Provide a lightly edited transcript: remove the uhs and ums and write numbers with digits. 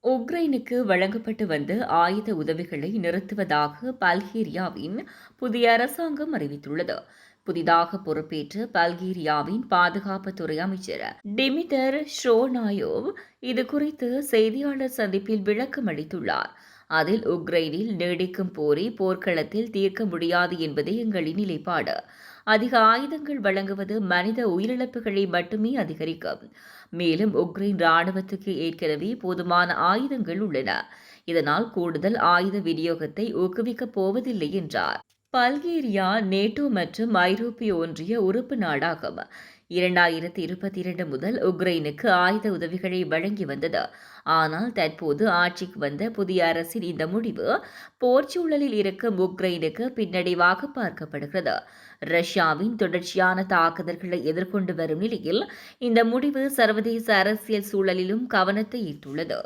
உக்ரைனுக்கு வழங்கப்பட்டு வந்த ஆயுத உதவிகளை நிறுத்துவதாக பல்கேரியாவின் புதிய அரசாங்கம் அறிவித்துள்ளது. புதிதாக பொறுப்பேற்ற பல்கேரியாவின் பாதுகாப்புத்துறை அமைச்சர் டிமிட்டர் ஷ்ரோனாயோவ் இதுகுறித்து செய்தியாளர் சந்திப்பில் விளக்கம் அளித்துள்ளார். அதில் உக்ரைனில் நீடிக்கும் போரை போர்க்களத்தில் தீர்க்க முடியாது என்பதே எங்களின் நிலைப்பாடு. அதிக ஆயுதங்கள் வழங்குவது மனித உயிரிழப்புகளை மட்டுமே அதிகரிக்கும். மேலும் உக்ரைன் ராணுவத்துக்கு ஏற்கனவே போதுமான ஆயுதங்கள் உள்ளன. இதனால் கூடுதல் ஆயுத விநியோகத்தை ஊக்குவிக்கப் போவதில்லை என்றார். பல்கேரியா நேட்டோ மற்றும் ஐரோப்பிய ஒன்றிய உறுப்பு நாடாகும். 2022 முதல் உக்ரைனுக்கு ஆயுத உதவிகளை வழங்கி வந்தது. ஆனால் தற்போது ஆட்சிக்கு வந்த புதிய அரசின் இந்த முடிவு போர்ச்சூழலில் இருக்கும் உக்ரைனுக்கு பின்னடைவாக பார்க்கப்படுகிறது. ரஷ்யாவின் தொடர்ச்சியான தாக்குதல்களை எதிர்கொண்டு வரும் நிலையில் இந்த முடிவு சர்வதேச அரசியல் சூழலிலும் கவனத்தை ஈர்த்துள்ளது.